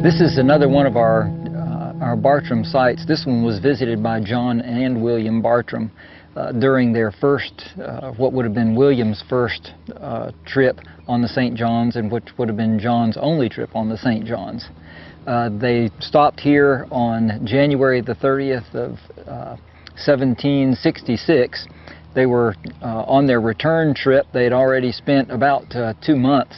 This is another one of our Bartram sites. This one was visited by John and William Bartram during their first, what would have been William's first trip on the St. Johns, and which would have been John's only trip on the St. Johns. They stopped here on January the 30th of 1766. They were on their return trip. They had already spent about 2 months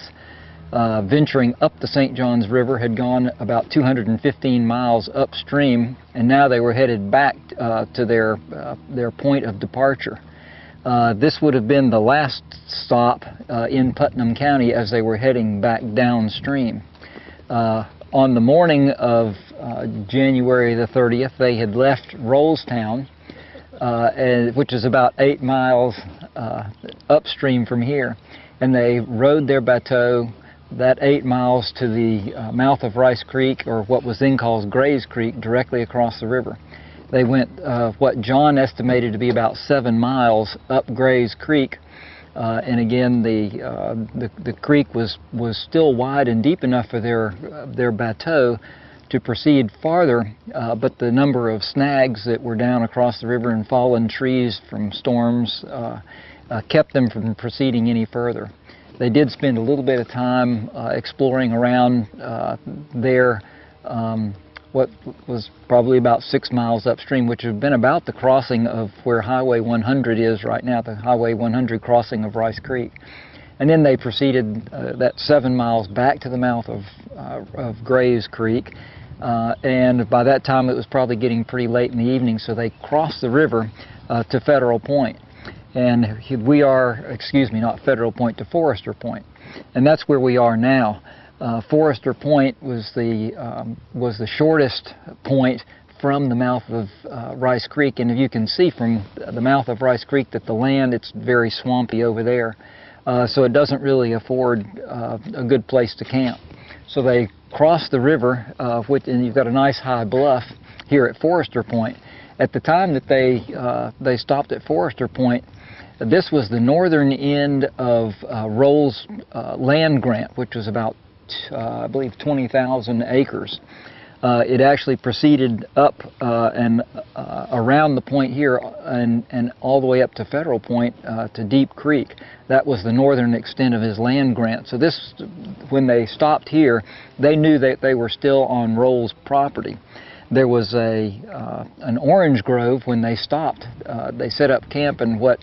venturing up the St. Johns River, had gone about 215 miles upstream, and now they were headed back to their point of departure. This would have been the last stop in Putnam County as they were heading back downstream. On the morning of January the 30th, they had left Rollstown, which is about 8 miles upstream from here, and they rode their bateau that 8 miles to the mouth of Rice Creek, or what was then called Gray's Creek, directly across the river. They went what John estimated to be about 7 miles up Gray's Creek, and again the creek was still wide and deep enough for their bateau to proceed farther, but the number of snags that were down across the river and fallen trees from storms kept them from proceeding any further. They did spend a little bit of time exploring around there, what was probably about 6 miles upstream, which would have been about the crossing of where Highway 100 is right now, the Highway 100 crossing of Rice Creek. And then they proceeded that 7 miles back to the mouth of Gray's Creek, and by that time it was probably getting pretty late in the evening, so they crossed the river to Federal Point. And we are, excuse me, not Federal Point, to Forrester Point, and that's where we are now. Forrester Point was the shortest point from the mouth of Rice Creek, and you can see from the mouth of Rice Creek that the land, it's very swampy over there, so it doesn't really afford a good place to camp. So they crossed the river, and you've got a nice high bluff here at Forrester Point. At the time that they stopped at Forrester Point, this was the northern end of Roll's land grant, which was about, I believe, 20,000 acres. It actually proceeded up and around the point here and all the way up to Federal Point to Deep Creek. That was the northern extent of his land grant. So this, when they stopped here, they knew that they were still on Roll's property. There was an orange grove when they stopped. They set up camp in what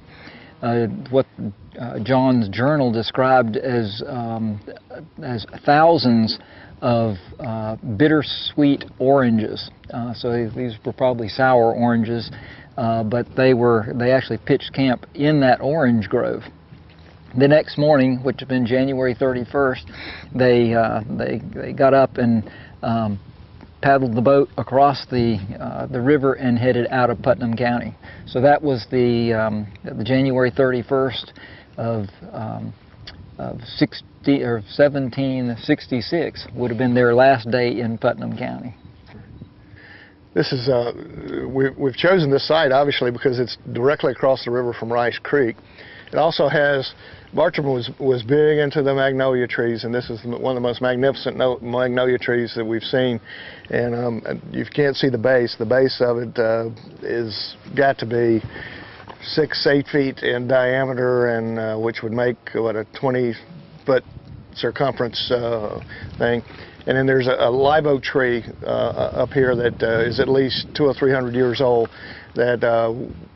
John's journal described as thousands of bittersweet oranges. So these were probably sour oranges, but they actually pitched camp in that orange grove. The next morning, which had been January 31st, they got up and paddled the boat across the river and headed out of Putnam County. So that was the January 31st of 1766 would have been their last day in Putnam County. This is we've chosen this site obviously because it's directly across the river from Rice Creek. It also has, Bartram was big into the magnolia trees, and this is one of the most magnificent magnolia trees that we've seen. And you can't see the base. The base of it is got to be 6-8 feet in diameter, and which would make what, a 20-foot circumference thing. And then there's a live oak tree up here that is at least 200 or 300 years old that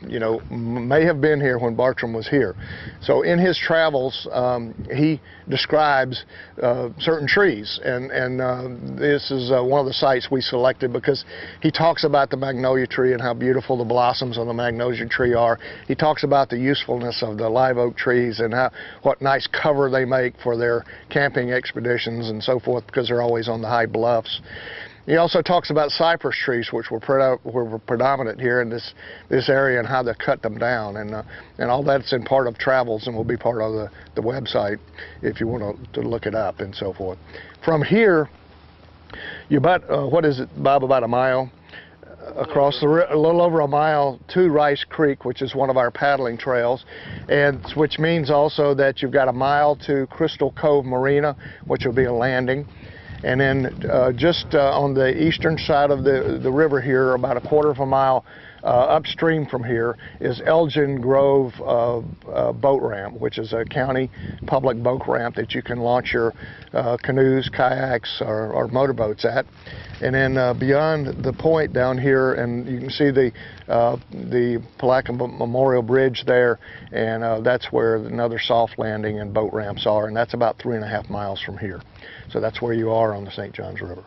you know, may have been here when Bartram was here. So in his travels, he describes certain trees, and this is one of the sites we selected because he talks about the magnolia tree and how beautiful the blossoms on the magnolia tree are. He talks about the usefulness of the live oak trees and what nice cover they make for their camping expeditions and so forth, because they're always on the high bluffs. He also talks about cypress trees, which were predominant here in this area, and how they cut them down, and all that's in part of travels and will be part of the website if you want to look it up and so forth. From here, you about what is it, Bob? About a mile across a little over a mile to Rice Creek, which is one of our paddling trails, and which means also that you've got a mile to Crystal Cove Marina, which will be a landing. And then just on the eastern side of the river here, about a quarter of a mile upstream from here, is Elgin Grove boat ramp, which is a county public boat ramp that you can launch your canoes, kayaks, or motorboats at. And then beyond the point down here, and you can see the Palaca Memorial Bridge there, and that's where another soft landing and boat ramps are, and that's about 3.5 miles from here. So that's where you are on the St. Johns River.